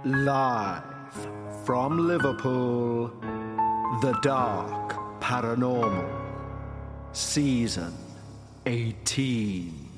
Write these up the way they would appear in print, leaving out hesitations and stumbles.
Live from Liverpool, The Dark Paranormal, Season 18.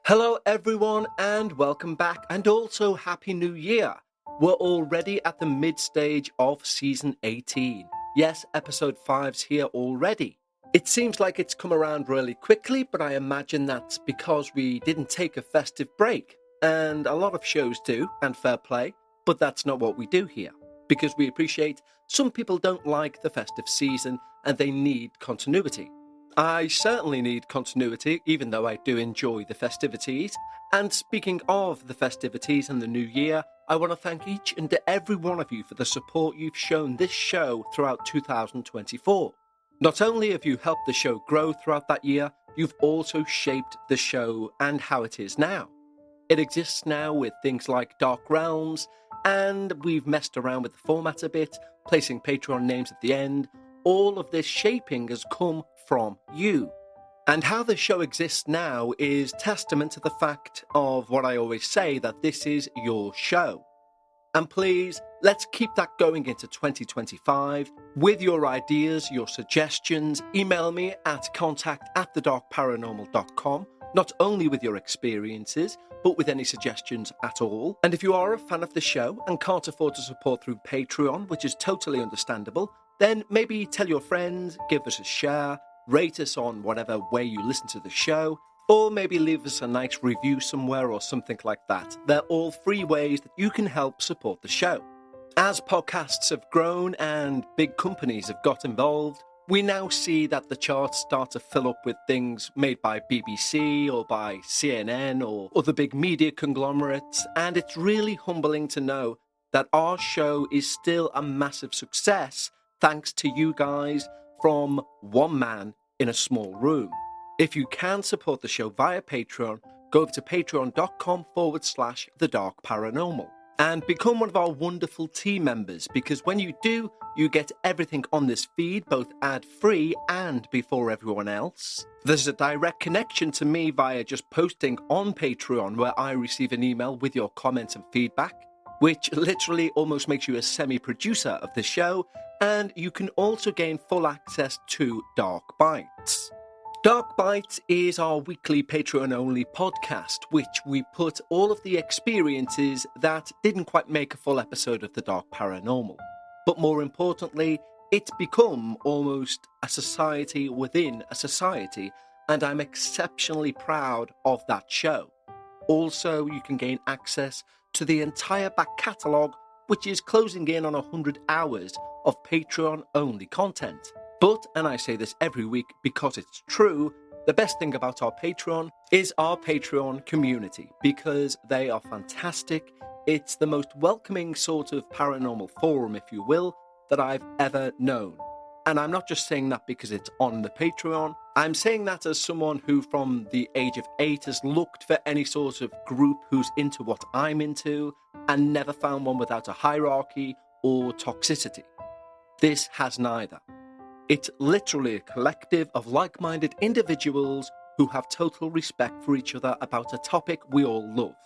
Hello everyone and welcome back, and also Happy New Year. We're already at the mid-stage of Season 18. Yes, Episode 5's here already. It seems like it's come around really quickly, but I imagine that's because we didn't take a festive break. And a lot of shows do, and fair play, but that's not what we do here. Because we appreciate some people don't like the festive season and they need continuity. I certainly need continuity, even though I do enjoy the festivities. And speaking of the festivities and the new year, I want to thank each and every one of you for the support you've shown this show throughout 2024. Not only have you helped the show grow throughout that year, you've also shaped the show and how it is now. It exists now with things like Dark Realms, and we've messed around with the format a bit, placing Patreon names at the end. All of this shaping has come from you. And how the show exists now is testament to the fact of what I always say, that this is your show. And please, let's keep that going into 2025 with your ideas, your suggestions. Email me at contact@thedarkparanormal.com, not only with your experiences, but with any suggestions at all. And if you are a fan of the show and can't afford to support through Patreon, which is totally understandable, then maybe tell your friends, give us a share, rate us on whatever way you listen to the show, or maybe leave us a nice review somewhere or something like that. They're all free ways that you can help support the show. As podcasts have grown and big companies have got involved, we now see that the charts start to fill up with things made by BBC or by CNN or other big media conglomerates, and it's really humbling to know that our show is still a massive success thanks to you guys from one man in a small room. If you can support the show via Patreon, go over to patreon.com/The Dark Paranormal and become one of our wonderful team members, because when you do, you get everything on this feed, both ad-free and before everyone else. There's a direct connection to me via just posting on Patreon, where I receive an email with your comments and feedback, which literally almost makes you a semi-producer of the show, and you can also gain full access to Dark Bites. Dark Bites is our weekly Patreon-only podcast, which we put all of the experiences that didn't quite make a full episode of The Dark Paranormal. But more importantly, it's become almost a society within a society, and I'm exceptionally proud of that show. Also, you can gain access to the entire back catalogue, which is closing in on 100 hours of Patreon-only content. But, and I say this every week because it's true, the best thing about our Patreon is our Patreon community, because they are fantastic. It's the most welcoming sort of paranormal forum, if you will, that I've ever known. And I'm not just saying that because it's on the Patreon. I'm saying that as someone who from the age of 8 has looked for any sort of group who's into what I'm into and never found one without a hierarchy or toxicity. This has neither. It's literally a collective of like-minded individuals who have total respect for each other about a topic we all love.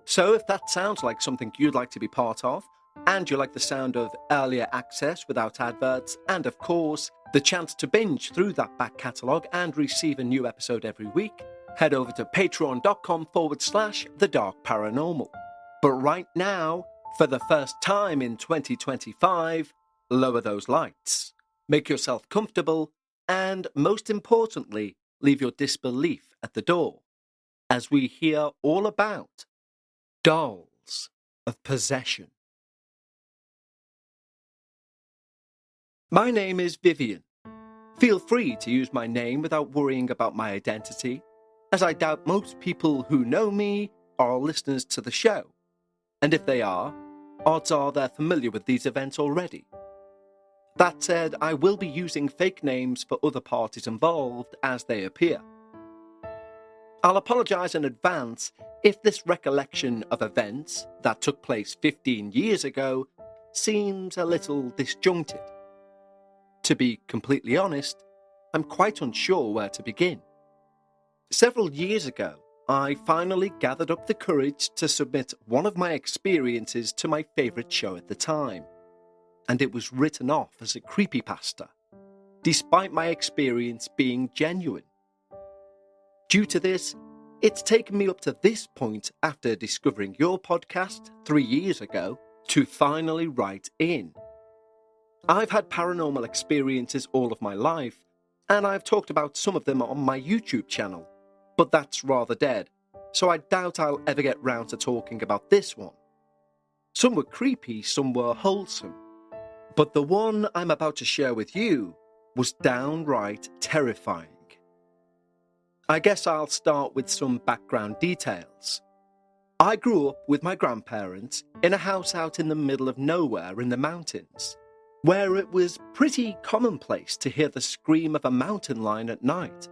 So if that sounds like something you'd like to be part of, and you like the sound of earlier access without adverts, and of course, the chance to binge through that back catalogue and receive a new episode every week, head over to patreon.com/The Dark Paranormal. But right now, for the first time in 2025, lower those lights. Make yourself comfortable, and most importantly, leave your disbelief at the door, as we hear all about dolls of possession. My name is Vivian. Feel free to use my name without worrying about my identity, as I doubt most people who know me are listeners to the show, and if they are, odds are they're familiar with these events already. That said, I will be using fake names for other parties involved as they appear. I'll apologise in advance if this recollection of events that took place 15 years ago seems a little disjointed. To be completely honest, I'm quite unsure where to begin. Several years ago, I finally gathered up the courage to submit one of my experiences to my favourite show at the time, and it was written off as a creepypasta, despite my experience being genuine. Due to this, it's taken me up to this point after discovering your podcast 3 years ago to finally write in. I've had paranormal experiences all of my life, and I've talked about some of them on my YouTube channel, but that's rather dead, so I doubt I'll ever get round to talking about this one. Some were creepy, some were wholesome, but the one I'm about to share with you was downright terrifying. I guess I'll start with some background details. I grew up with my grandparents in a house out in the middle of nowhere in the mountains, where it was pretty commonplace to hear the scream of a mountain lion at night.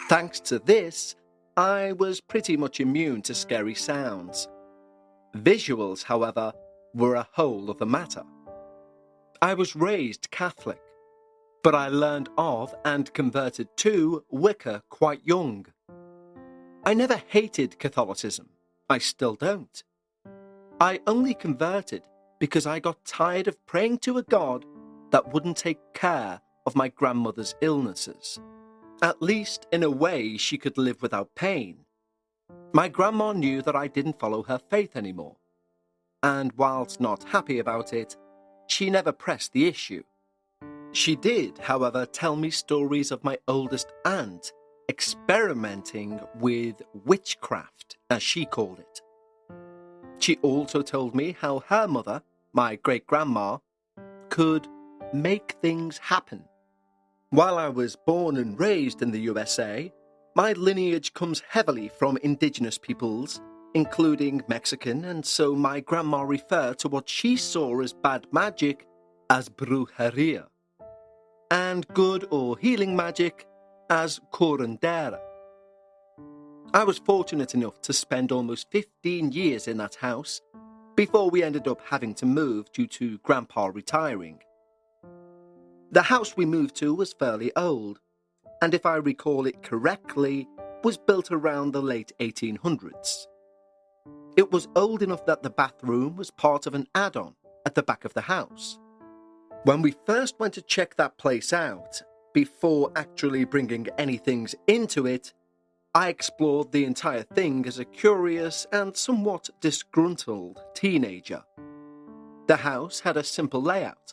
Thanks to this, I was pretty much immune to scary sounds. Visuals, however, were a whole other matter. I was raised Catholic, but I learned of and converted to Wicca quite young. I never hated Catholicism. I still don't. I only converted because I got tired of praying to a God that wouldn't take care of my grandmother's illnesses. At least in a way she could live without pain. My grandma knew that I didn't follow her faith anymore, and whilst not happy about it, she never pressed the issue. She did, however, tell me stories of my oldest aunt experimenting with witchcraft, as she called it. She also told me how her mother, my great-grandma, could make things happen. While I was born and raised in the USA, my lineage comes heavily from indigenous peoples, including Mexican, and so my grandma referred to what she saw as bad magic as brujeria, and good or healing magic as curandera. I was fortunate enough to spend almost 15 years in that house before we ended up having to move due to Grandpa retiring. The house we moved to was fairly old, and if I recall it correctly, was built around the late 1800s. It was old enough that the bathroom was part of an add-on at the back of the house. When we first went to check that place out, before actually bringing any things into it, I explored the entire thing as a curious and somewhat disgruntled teenager. The house had a simple layout.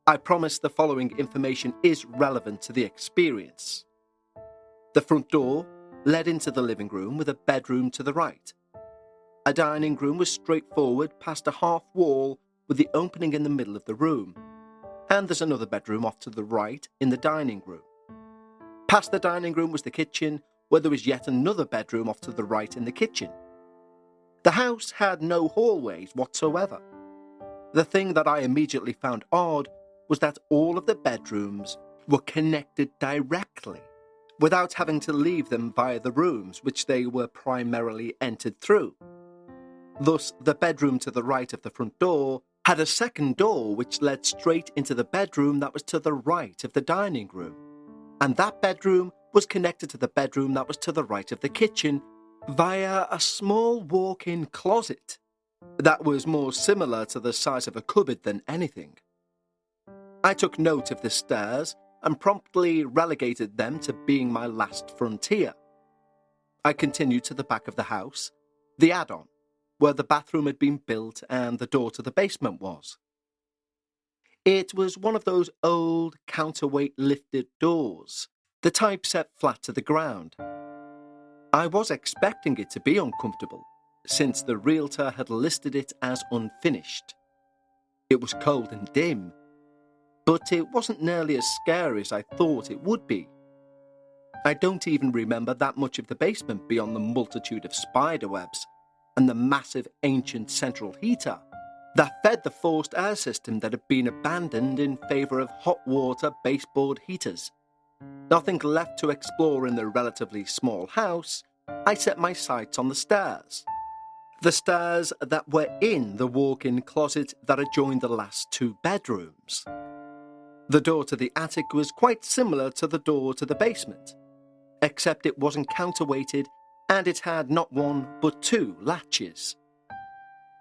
I promise the following information is relevant to the experience. The front door led into the living room with a bedroom to the right. A dining room was straightforward past a half wall with the opening in the middle of the room. And there's another bedroom off to the right in the dining room. Past the dining room was the kitchen, where there was yet another bedroom off to the right in the kitchen. The house had no hallways whatsoever. The thing that I immediately found odd was that all of the bedrooms were connected directly, without having to leave them via the rooms which they were primarily entered through. Thus, the bedroom to the right of the front door had a second door which led straight into the bedroom that was to the right of the dining room, and that bedroom was connected to the bedroom that was to the right of the kitchen via a small walk-in closet that was more similar to the size of a cupboard than anything. I took note of the stairs and promptly relegated them to being my last frontier. I continued to the back of the house, the add-on, where the bathroom had been built and the door to the basement was. It was one of those old counterweight lifted doors, the type set flat to the ground. I was expecting it to be uncomfortable, since the realtor had listed it as unfinished. It was cold and dim, but it wasn't nearly as scary as I thought it would be. I don't even remember that much of the basement beyond the multitude of spider webs and the massive ancient central heater that fed the forced air system that had been abandoned in favour of hot water baseboard heaters. Nothing left to explore in the relatively small house, I set my sights on the stairs. The stairs that were in the walk-in closet that adjoined the last two bedrooms. The door to the attic was quite similar to the door to the basement, except it wasn't counterweighted and it had not one but two latches.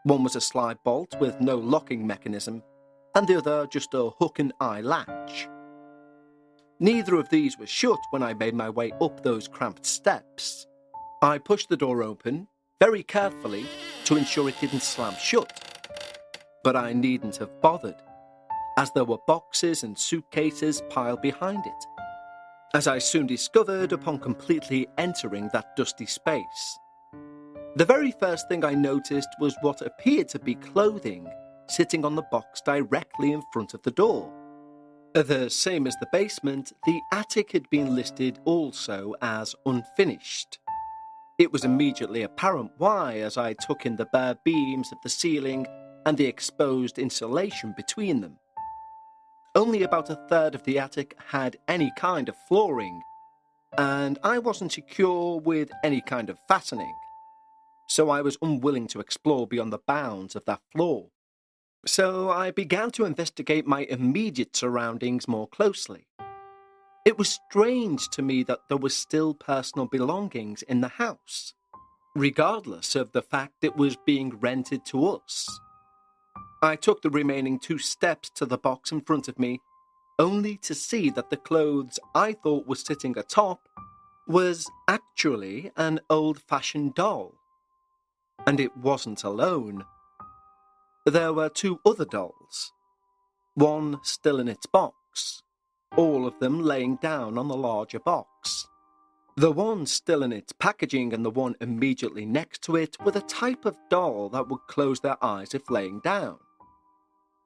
One was a slide bolt with no locking mechanism, and the other just a hook and eye latch. Neither of these was shut when I made my way up those cramped steps. I pushed the door open, very carefully, to ensure it didn't slam shut. But I needn't have bothered, as there were boxes and suitcases piled behind it, as I soon discovered upon completely entering that dusty space. The very first thing I noticed was what appeared to be clothing sitting on the box directly in front of the door. The same as the basement, the attic had been listed also as unfinished. It was immediately apparent why, as I took in the bare beams of the ceiling and the exposed insulation between them. Only about a third of the attic had any kind of flooring, and I wasn't secure with any kind of fastening, so I was unwilling to explore beyond the bounds of that floor. So I began to investigate my immediate surroundings more closely. It was strange to me that there were still personal belongings in the house, regardless of the fact it was being rented to us. I took the remaining 2 steps to the box in front of me, only to see that the clothes I thought was sitting atop was actually an old-fashioned doll. And it wasn't alone. There were 2 other dolls, one still in its box, all of them laying down on the larger box. The one still in its packaging and the one immediately next to it were the type of doll that would close their eyes if laying down.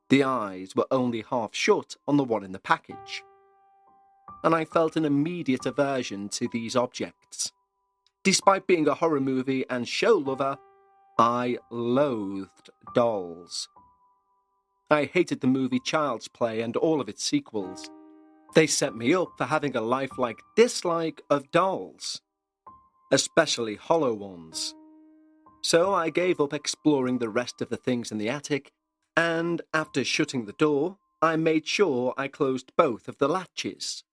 The eyes were only half shut on the one in the package, and I felt an immediate aversion to these objects. Despite being a horror movie and show lover, I loathed dolls. I hated the movie Child's Play and all of its sequels. They set me up for having a lifelike dislike of dolls, especially hollow ones. So I gave up exploring the rest of the things in the attic, and after shutting the door, I made sure I closed both of the latches.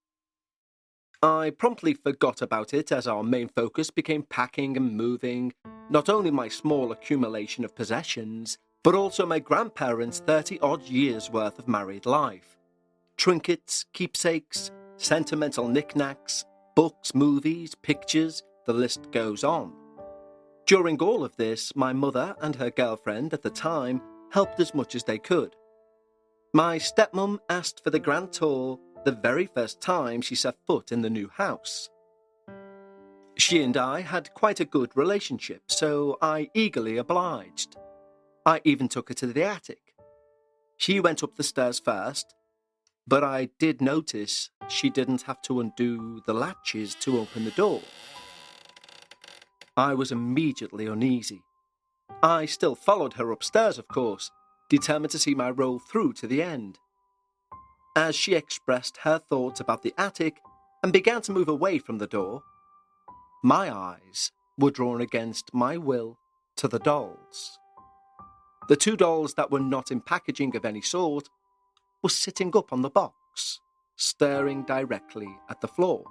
I promptly forgot about it as our main focus became packing and moving not only my small accumulation of possessions, but also my grandparents' 30-odd years' worth of married life. Trinkets, keepsakes, sentimental knickknacks, books, movies, pictures, the list goes on. During all of this, my mother and her girlfriend at the time helped as much as they could. My stepmom asked for the grand tour the very first time she set foot in the new house. She and I had quite a good relationship, so I eagerly obliged. I even took her to the attic. She went up the stairs first, but I did notice she didn't have to undo the latches to open the door. I was immediately uneasy. I still followed her upstairs, of course, determined to see my role through to the end. As she expressed her thoughts about the attic and began to move away from the door, my eyes were drawn against my will to the dolls. The 2 dolls that were not in packaging of any sort were sitting up on the box, staring directly at the floor.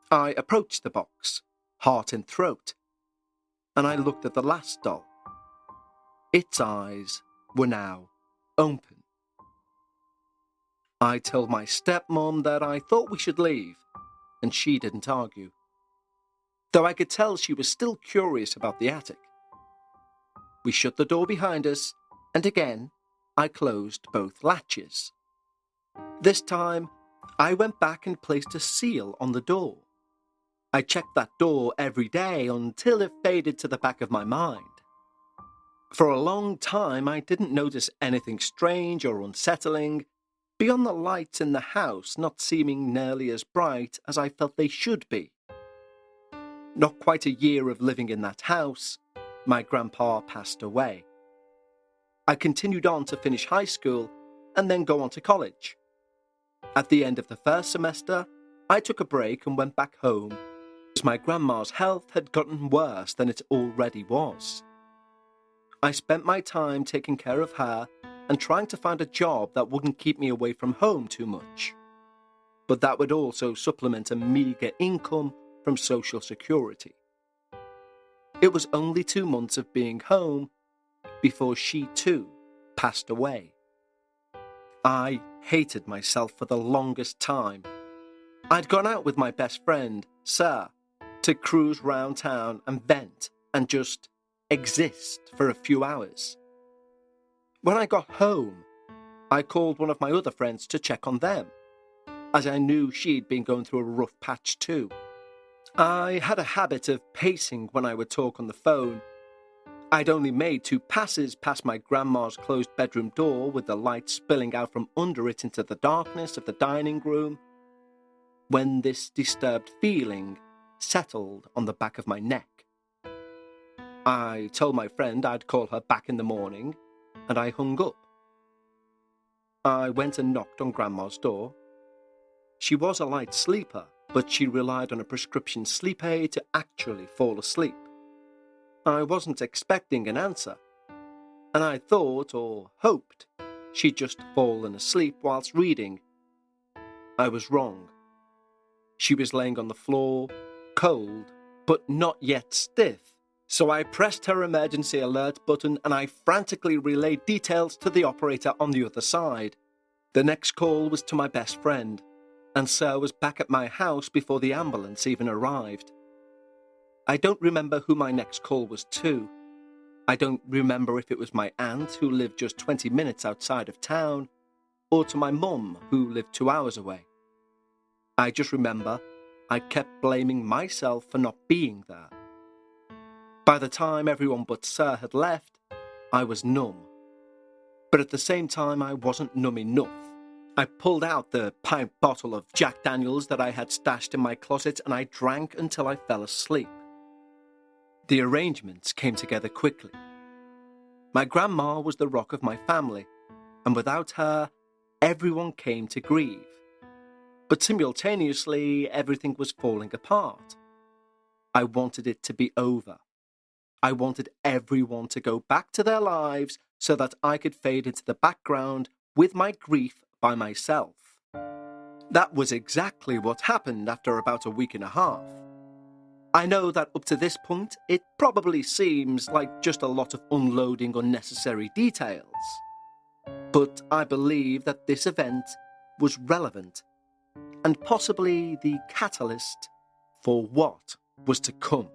I approached the box, heart in throat, and I looked at the last doll. Its eyes were now open. I told my stepmom that I thought we should leave, and she didn't argue, though I could tell she was still curious about the attic. We shut the door behind us, and again, I closed both latches. This time, I went back and placed a seal on the door. I checked that door every day until it faded to the back of my mind. For a long time, I didn't notice anything strange or unsettling, beyond the lights in the house not seeming nearly as bright as I felt they should be. Not quite a year of living in that house, my grandpa passed away. I continued on to finish high school and then go on to college. At the end of the first semester, I took a break and went back home, as my grandma's health had gotten worse than it already was. I spent my time taking care of her and trying to find a job that wouldn't keep me away from home too much. But that would also supplement a meagre income from Social Security. It was only 2 months of being home before she too passed away. I hated myself for the longest time. I'd gone out with my best friend, Sir, to cruise round town and vent and just exist for a few hours. When I got home, I called one of my other friends to check on them, as I knew she'd been going through a rough patch too. I had a habit of pacing when I would talk on the phone. I'd only made 2 passes past my grandma's closed bedroom door with the light spilling out from under it into the darkness of the dining room, when this disturbed feeling settled on the back of my neck. I told my friend I'd call her back in the morning, and I hung up. I went and knocked on Grandma's door. She was a light sleeper, but she relied on a prescription sleep aid to actually fall asleep. I wasn't expecting an answer, and I thought or hoped she'd just fallen asleep whilst reading. I was wrong. She was laying on the floor, cold, but not yet stiff. So I pressed her emergency alert button and I frantically relayed details to the operator on the other side. The next call was to my best friend, and Sir was back at my house before the ambulance even arrived. I don't remember who my next call was to. I don't remember if it was my aunt, who lived just 20 minutes outside of town, or to my mum, who lived 2 hours away. I just remember I kept blaming myself for not being there. By the time everyone but Sir had left, I was numb. But at the same time, I wasn't numb enough. I pulled out the pint bottle of Jack Daniels that I had stashed in my closet and I drank until I fell asleep. The arrangements came together quickly. My grandma was the rock of my family, and without her, everyone came to grieve. But simultaneously, everything was falling apart. I wanted it to be over. I wanted everyone to go back to their lives so that I could fade into the background with my grief by myself. That was exactly what happened after about a week and a half. I know that up to this point, it probably seems like just a lot of unloading unnecessary details. But I believe that this event was relevant and possibly the catalyst for what was to come.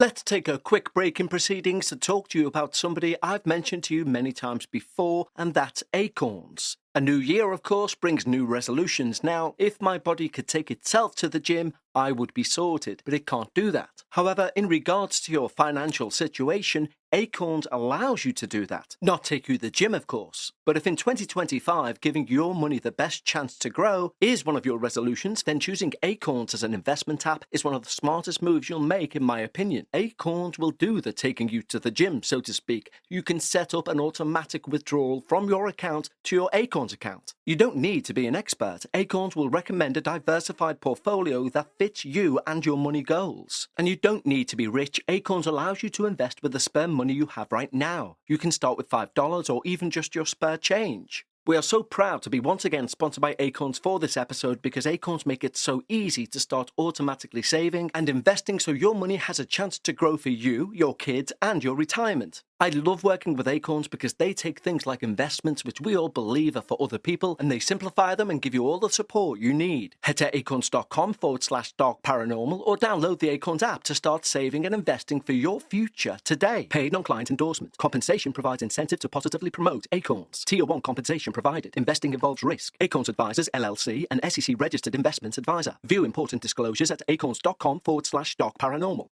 Let's take a quick break in proceedings to talk to you about somebody I've mentioned to you many times before, and that's acorns. A new year, of course, brings new resolutions. Now, if my body could take itself to the gym, I would be sorted, but it can't do that. However, in regards to your financial situation, Acorns allows you to do that. Not take you to the gym, of course, but if in 2025 giving your money the best chance to grow is one of your resolutions, then choosing Acorns as an investment app is one of the smartest moves you'll make, in my opinion. Acorns will do the taking you to the gym, so to speak. You can set up an automatic withdrawal from your account to your Acorns account. You don't need to be an expert. Acorns will recommend a diversified portfolio that fits you and your money goals. And you don't need to be rich. Acorns allows you to invest with the spare money you have right now. You can start with $5 or even just your spare change. We are so proud to be once again sponsored by Acorns for this episode, because Acorns make it so easy to start automatically saving and investing so your money has a chance to grow for you, your kids, and your retirement. I love working with Acorns because they take things like investments, which we all believe are for other people, and they simplify them and give you all the support you need. Head to acorns.com/Dark Paranormal or download the Acorns app to start saving and investing for your future today. Paid non-client endorsement. Compensation provides incentive to positively promote Acorns. Tier 1 compensation provided. Investing involves risk. Acorns Advisors, LLC, an SEC registered investment advisor. View important disclosures at acorns.com/Dark Paranormal.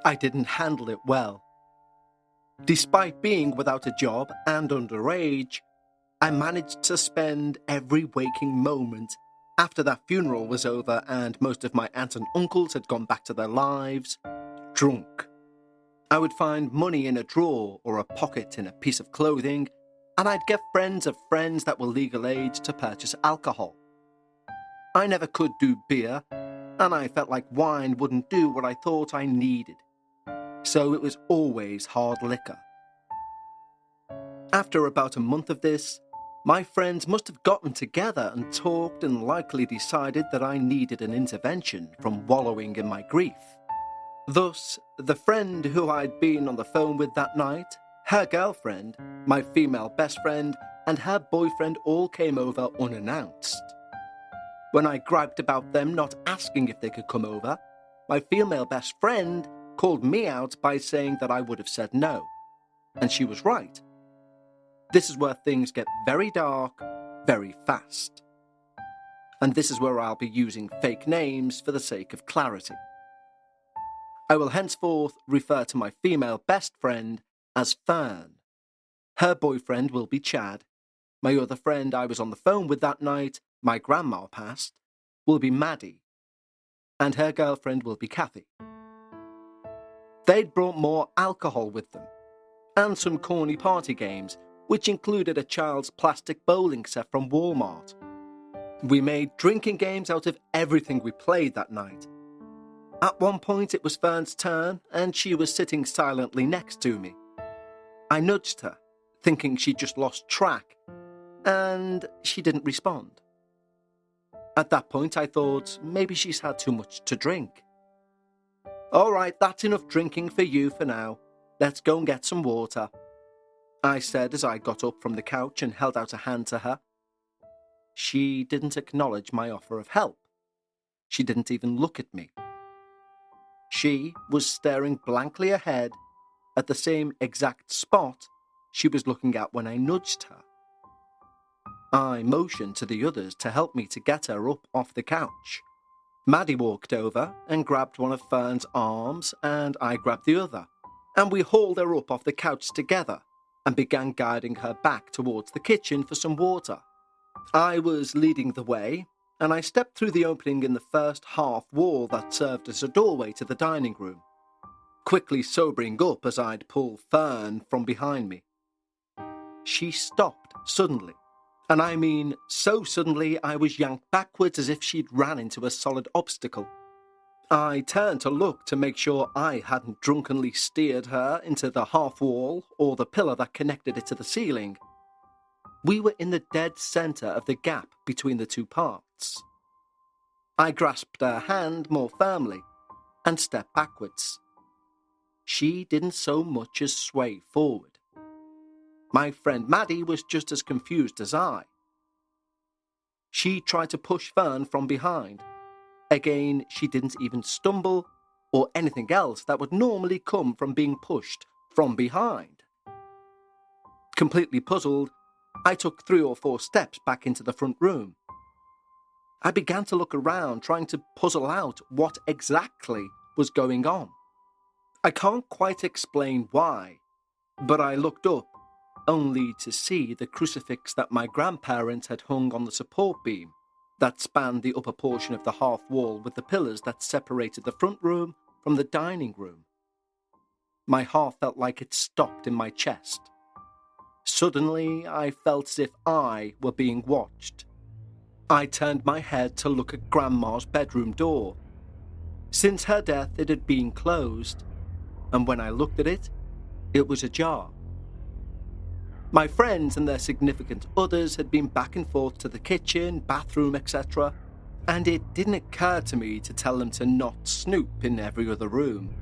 I didn't handle it well. Despite being without a job and underage, I managed to spend every waking moment after that funeral was over and most of my aunts and uncles had gone back to their lives, drunk. I would find money in a drawer or a pocket in a piece of clothing, and I'd get friends of friends that were legal age to purchase alcohol. I never could do beer, and I felt like wine wouldn't do what I thought I needed. so it was always hard liquor. After about a month of this, my friends must have gotten together and talked and likely decided that I needed an intervention from wallowing in my grief. Thus, the friend who I'd been on the phone with that night, her girlfriend, my female best friend, and her boyfriend all came over unannounced. When I griped about them not asking if they could come over, my female best friend called me out by saying that I would have said no. And she was right. This is where things get very dark, very fast. And this is where I'll be using fake names for the sake of clarity. I will henceforth refer to my female best friend as Fern. Her boyfriend will be Chad. My other friend I was on the phone with that night, my grandma passed, will be Maddie. And her girlfriend will be Kathy. They'd brought more alcohol with them, and some corny party games, which included a child's plastic bowling set from Walmart. We made drinking games out of everything we played that night. At one point it was Fern's turn, and she was sitting silently next to me. I nudged her, thinking she'd just lost track, and she didn't respond. At that point I thought maybe she's had too much to drink. "All right, that's enough drinking for you for now. Let's go and get some water," I said as I got up from the couch and held out a hand to her. She didn't acknowledge my offer of help. She didn't even look at me. She was staring blankly ahead at the same exact spot she was looking at when I nudged her. I motioned to the others to help me to get her up off the couch. Maddie walked over and grabbed one of Fern's arms, and I grabbed the other, and we hauled her up off the couch together and began guiding her back towards the kitchen for some water. I was leading the way, and I stepped through the opening in the first half wall that served as a doorway to the dining room, quickly sobering up as I'd pull Fern from behind me. She stopped suddenly, and I mean so suddenly I was yanked backwards as if she'd ran into a solid obstacle. I turned to look to make sure I hadn't drunkenly steered her into the half wall or the pillar that connected it to the ceiling. We were in the dead centre of the gap between the two parts. I grasped her hand more firmly and stepped backwards. She didn't so much as sway forward. My friend Maddie was just as confused as I. She tried to push Fern from behind. Again, she didn't even stumble or anything else that would normally come from being pushed from behind. Completely puzzled, I took 3 or 4 steps back into the front room. I began to look around, trying to puzzle out what exactly was going on. I can't quite explain why, but I looked up only to see the crucifix that my grandparents had hung on the support beam that spanned the upper portion of the half wall with the pillars that separated the front room from the dining room. My heart felt like it stopped in my chest. Suddenly, I felt as if I were being watched. I turned my head to look at Grandma's bedroom door. Since her death, it had been closed, and when I looked at it, it was ajar. My friends and their significant others had been back and forth to the kitchen, bathroom, etc., and it didn't occur to me to tell them to not snoop in every other room.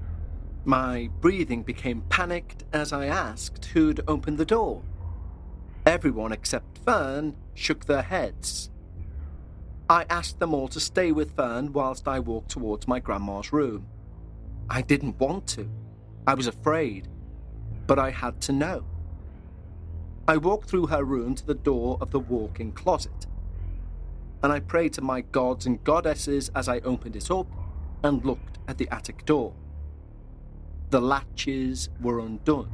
My breathing became panicked as I asked who'd opened the door. Everyone except Fern shook their heads. I asked them all to stay with Fern whilst I walked towards my grandma's room. I didn't want to. I was afraid, but I had to know. I walked through her room to the door of the walk-in closet, and I prayed to my gods and goddesses as I opened it up and looked at the attic door. The latches were undone.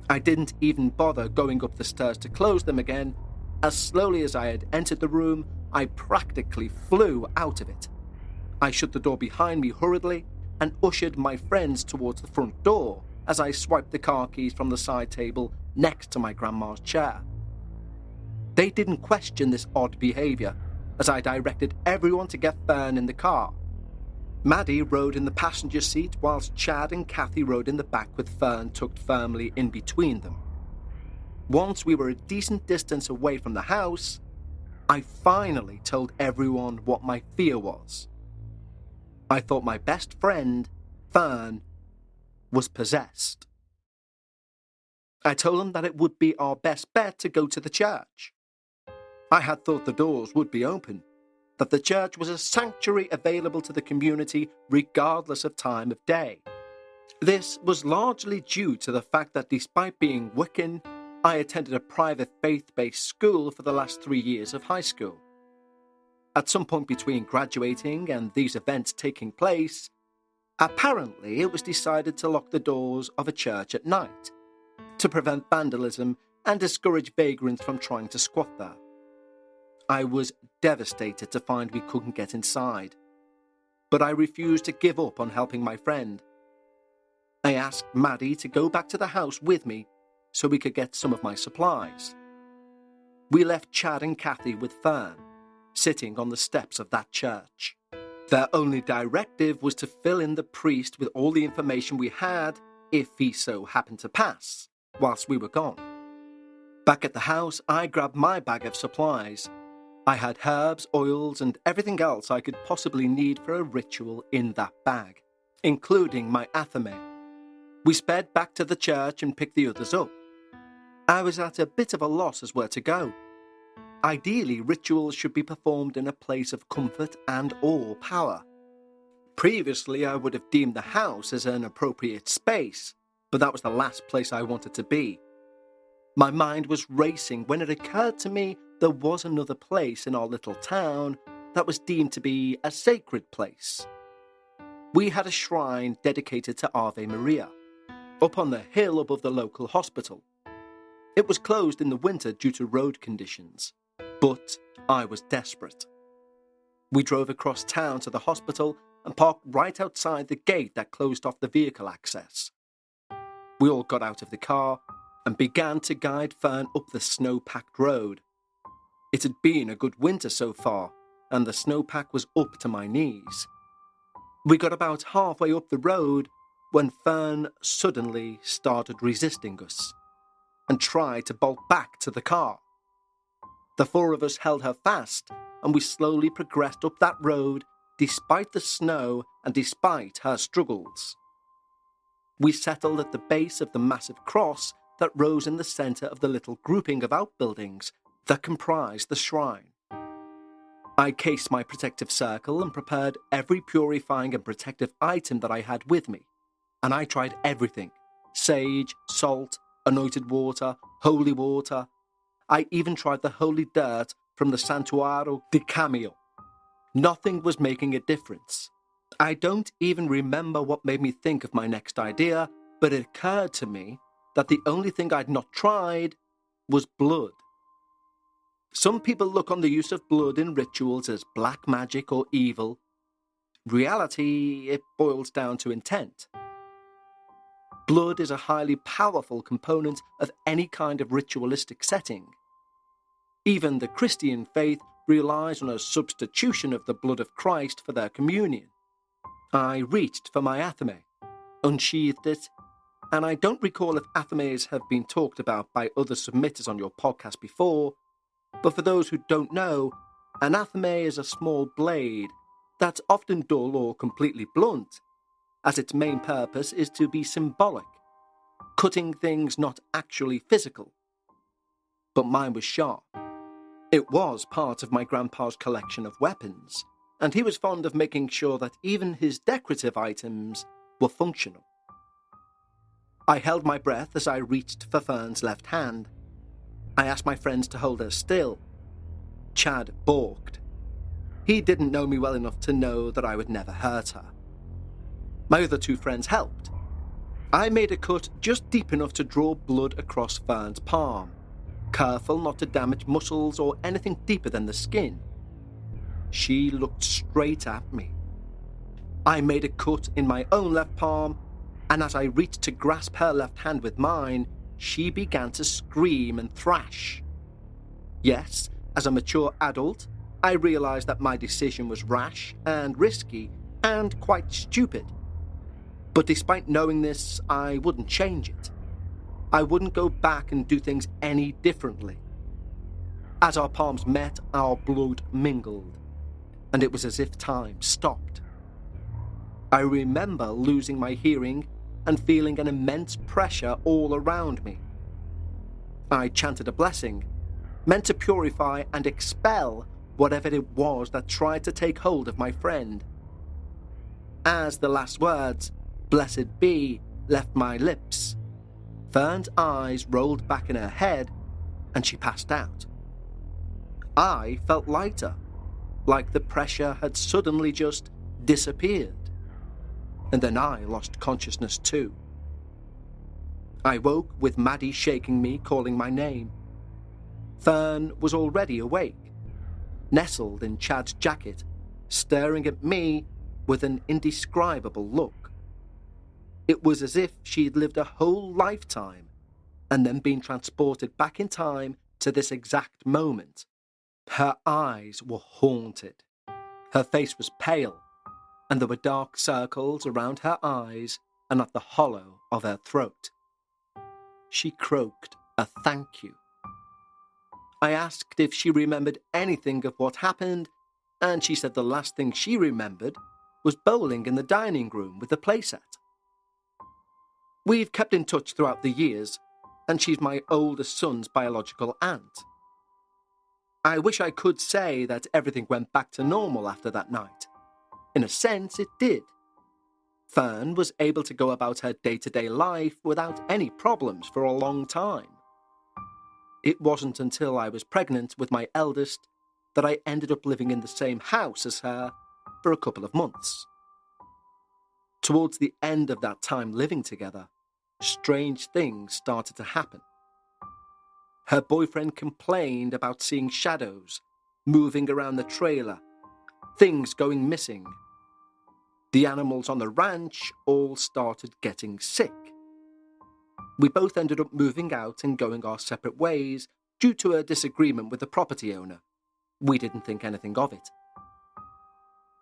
I didn't even bother going up the stairs to close them again. As slowly as I had entered the room, I practically flew out of it. I shut the door behind me hurriedly and ushered my friends towards the front door as I swiped the car keys from the side table next to my grandma's chair. They didn't question this odd behaviour as I directed everyone to get Fern in the car. Maddie rode in the passenger seat whilst Chad and Kathy rode in the back with Fern tucked firmly in between them. Once we were a decent distance away from the house, I finally told everyone what my fear was. I thought my best friend, Fern, was possessed. I told them that it would be our best bet to go to the church. I had thought the doors would be open, that the church was a sanctuary available to the community regardless of time of day. This was largely due to the fact that despite being Wiccan, I attended a private faith-based school for the last 3 years of high school. At some point between graduating and these events taking place, apparently it was decided to lock the doors of a church at night to prevent vandalism and discourage vagrants from trying to squat there. I was devastated to find we couldn't get inside, but I refused to give up on helping my friend. I asked Maddie to go back to the house with me so we could get some of my supplies. We left Chad and Kathy with Fern, sitting on the steps of that church. Their only directive was to fill in the priest with all the information we had, if he so happened to pass, whilst we were gone. Back at the house, I grabbed my bag of supplies. I had herbs, oils, and everything else I could possibly need for a ritual in that bag, including my athame. We sped back to the church and picked the others up. I was at a bit of a loss as where to go. Ideally, rituals should be performed in a place of comfort and or power. Previously, I would have deemed the house as an appropriate space, but that was the last place I wanted to be. My mind was racing when it occurred to me there was another place in our little town that was deemed to be a sacred place. We had a shrine dedicated to Ave Maria, up on the hill above the local hospital. It was closed in the winter due to road conditions, but I was desperate. We drove across town to the hospital and parked right outside the gate that closed off the vehicle access. We all got out of the car and began to guide Fern up the snow-packed road. It had been a good winter so far, and the snowpack was up to my knees. We got about halfway up the road when Fern suddenly started resisting us and tried to bolt back to the car. The four of us held her fast, and we slowly progressed up that road despite the snow and despite her struggles. We settled at the base of the massive cross that rose in the centre of the little grouping of outbuildings that comprised the shrine. I cased my protective circle and prepared every purifying and protective item that I had with me, and I tried everything: sage, salt, anointed water, holy water. I even tried the holy dirt from the Santuario de Camillo. Nothing was making a difference. I don't even remember what made me think of my next idea, but it occurred to me that the only thing I'd not tried was blood. Some people look on the use of blood in rituals as black magic or evil. Reality, it boils down to intent. Blood is a highly powerful component of any kind of ritualistic setting. Even the Christian faith relies on a substitution of the blood of Christ for their communion. I reached for my athame, unsheathed it, and I don't recall if athames have been talked about by other submitters on your podcast before, but for those who don't know, an athame is a small blade that's often dull or completely blunt, as its main purpose is to be symbolic, cutting things not actually physical. But mine was sharp. It was part of my grandpa's collection of weapons, and he was fond of making sure that even his decorative items were functional. I held my breath as I reached for Fern's left hand. I asked my friends to hold her still. Chad balked. He didn't know me well enough to know that I would never hurt her. My other two friends helped. I made a cut just deep enough to draw blood across Fern's palm, careful not to damage muscles or anything deeper than the skin. She looked straight at me. I made a cut in my own left palm, and as I reached to grasp her left hand with mine, she began to scream and thrash. Yes, as a mature adult, I realized that my decision was rash and risky, and quite stupid. But despite knowing this, I wouldn't change it. I wouldn't go back and do things any differently. As our palms met, our blood mingled, and it was as if time stopped. I remember losing my hearing and feeling an immense pressure all around me. I chanted a blessing, meant to purify and expel whatever it was that tried to take hold of my friend. As the last words, "Blessed be," left my lips, Fern's eyes rolled back in her head and she passed out. I felt lighter, like the pressure had suddenly just disappeared. And then I lost consciousness too. I woke with Maddie shaking me, calling my name. Fern was already awake, nestled in Chad's jacket, staring at me with an indescribable look. It was as if she'd lived a whole lifetime and then been transported back in time to this exact moment. Her eyes were haunted. Her face was pale, and there were dark circles around her eyes and at the hollow of her throat. She croaked a thank you. I asked if she remembered anything of what happened, and she said the last thing she remembered was bowling in the dining room with the playset. We've kept in touch throughout the years, and she's my oldest son's biological aunt. I wish I could say that everything went back to normal after that night. In a sense, it did. Fern was able to go about her day-to-day life without any problems for a long time. It wasn't until I was pregnant with my eldest that I ended up living in the same house as her for a couple of months. Towards the end of that time living together, strange things started to happen. Her boyfriend complained about seeing shadows moving around the trailer, things going missing. The animals on the ranch all started getting sick. We both ended up moving out and going our separate ways due to a disagreement with the property owner. We didn't think anything of it.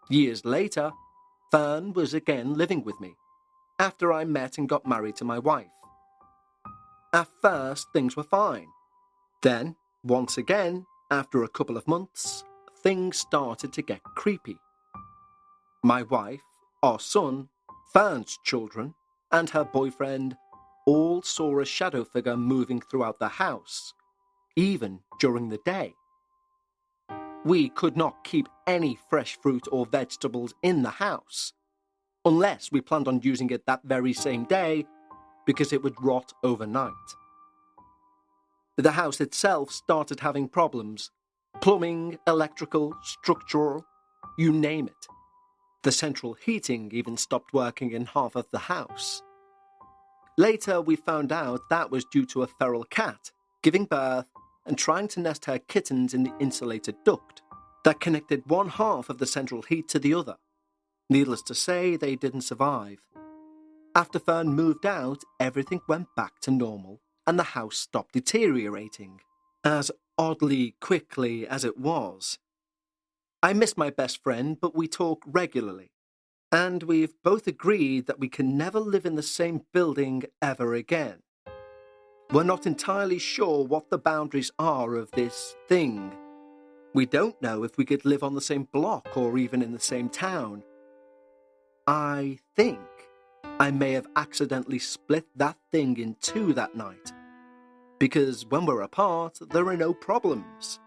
Years later, Fern was again living with me, after I met and got married to my wife. At first, things were fine. Then, once again, after a couple of months, things started to get creepy. My wife, our son, Fern's children, and her boyfriend all saw a shadow figure moving throughout the house, even during the day. We could not keep any fresh fruit or vegetables in the house, unless we planned on using it that very same day, because it would rot overnight. The house itself started having problems. Plumbing, electrical, structural, you name it. The central heating even stopped working in half of the house. Later, we found out that was due to a feral cat giving birth and trying to nest her kittens in the insulated duct that connected one half of the central heat to the other. Needless to say, they didn't survive. After Fern moved out, everything went back to normal and the house stopped deteriorating, as oddly quickly as it was. I miss my best friend, but we talk regularly, and we've both agreed that we can never live in the same building ever again. We're not entirely sure what the boundaries are of this thing. We don't know if we could live on the same block or even in the same town. I think I may have accidentally split that thing in two that night, because when we're apart, there are no problems.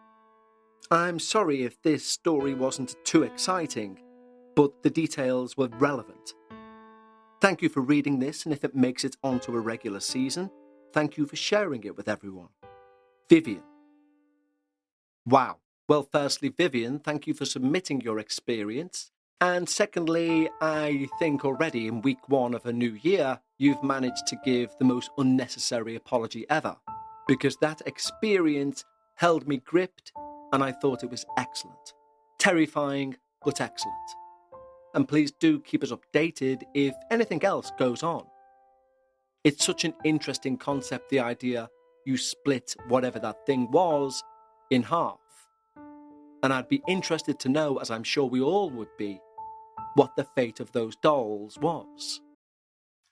I'm sorry if this story wasn't too exciting, but the details were relevant. Thank you for reading this, and if it makes it onto a regular season, thank you for sharing it with everyone. Vivian. Wow. Well, firstly, Vivian, thank you for submitting your experience. And secondly, I think already in week 1 of a new year, you've managed to give the most unnecessary apology ever, because that experience held me gripped and I thought it was excellent. Terrifying, but excellent. And please do keep us updated if anything else goes on. It's such an interesting concept, the idea you split whatever that thing was in half. And I'd be interested to know, as I'm sure we all would be, what the fate of those dolls was.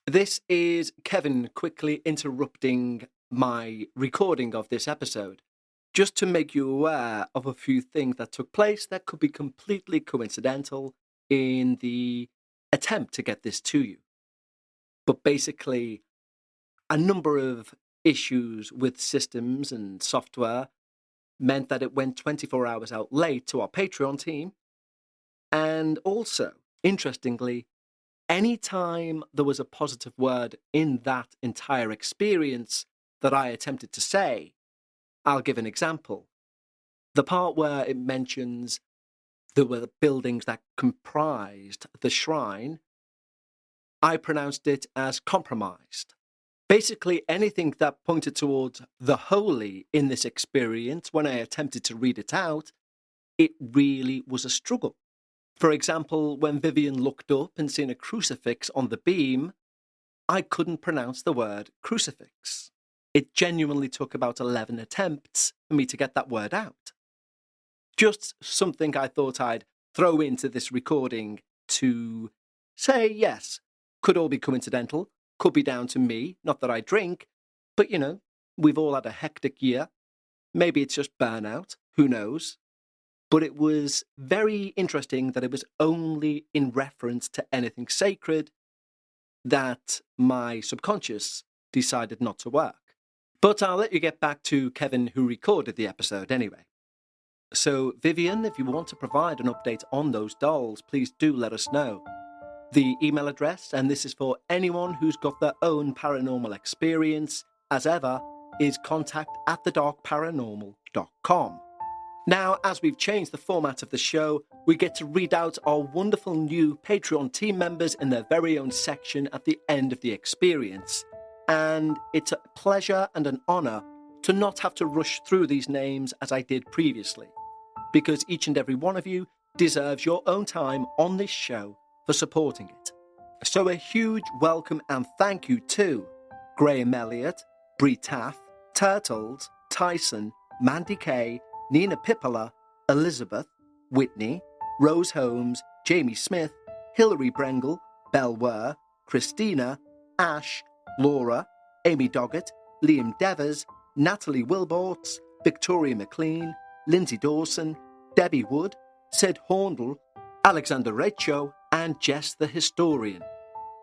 This is Kevin quickly interrupting my recording of this episode, just to make you aware of a few things that took place that could be completely coincidental in the attempt to get this to you. But basically, a number of issues with systems and software meant that it went 24 hours out late to our Patreon team. And also, interestingly, anytime there was a positive word in that entire experience that I attempted to say, I'll give an example. The part where it mentions there were buildings that comprised the shrine, I pronounced it as compromised. Basically, anything that pointed towards the holy in this experience, when I attempted to read it out, it really was a struggle. For example, when Vivian looked up and seen a crucifix on the beam, I couldn't pronounce the word crucifix. It genuinely took about 11 attempts for me to get that word out. Just something I thought I'd throw into this recording to say, yes, could all be coincidental, could be down to me, not that I drink, but we've all had a hectic year. Maybe it's just burnout, who knows? But it was very interesting that it was only in reference to anything sacred that my subconscious decided not to work. But I'll let you get back to Kevin, who recorded the episode anyway. So, Vivian, if you want to provide an update on those dolls, please do let us know. The email address, and this is for anyone who's got their own paranormal experience, as ever, is contact@thedarkparanormal.com. Now, as we've changed the format of the show, we get to read out our wonderful new Patreon team members in their very own section at the end of the experience. And it's a pleasure and an honour to not have to rush through these names as I did previously, because each and every one of you deserves your own time on this show for supporting it. So a huge welcome and thank you to Graham Elliott, Bree Taff, Turtles, Tyson, Mandy Kay, Nina Pippola, Elizabeth, Whitney, Rose Holmes, Jamie Smith, Hilary Brengle, Belle Ware, Christina, Ash, Laura, Amy Doggett, Liam Devers, Natalie Wilborts, Victoria McLean, Lindsay Dawson, Debbie Wood, Sid Horndle, Alexander Recho, and Jess the Historian.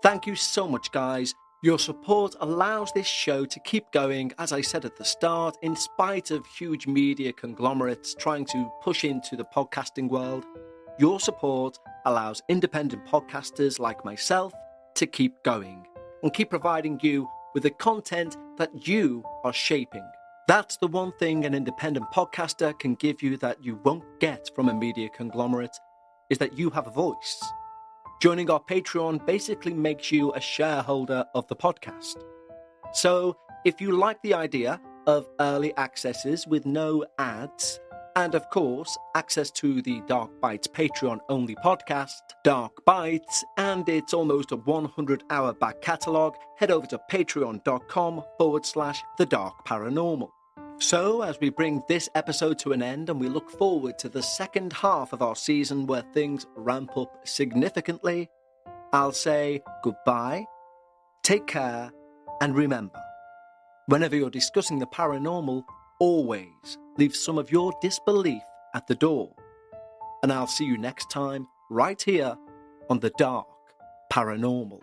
Thank you so much, guys. Your support allows this show to keep going, as I said at the start, in spite of huge media conglomerates trying to push into the podcasting world. Your support allows independent podcasters like myself to keep going and keep providing you with the content that you are shaping. That's the one thing an independent podcaster can give you that you won't get from a media conglomerate, is that you have a voice. Joining our Patreon basically makes you a shareholder of the podcast. So, if you like the idea of early accesses with no ads, and of course, access to the Dark Bites Patreon-only podcast, Dark Bites, and its almost a 100-hour back catalogue, head over to patreon.com/The Dark Paranormal. So, as we bring this episode to an end and we look forward to the second half of our season where things ramp up significantly, I'll say goodbye, take care, and remember, whenever you're discussing the paranormal, always leave some of your disbelief at the door. And I'll see you next time, right here on The Dark Paranormal.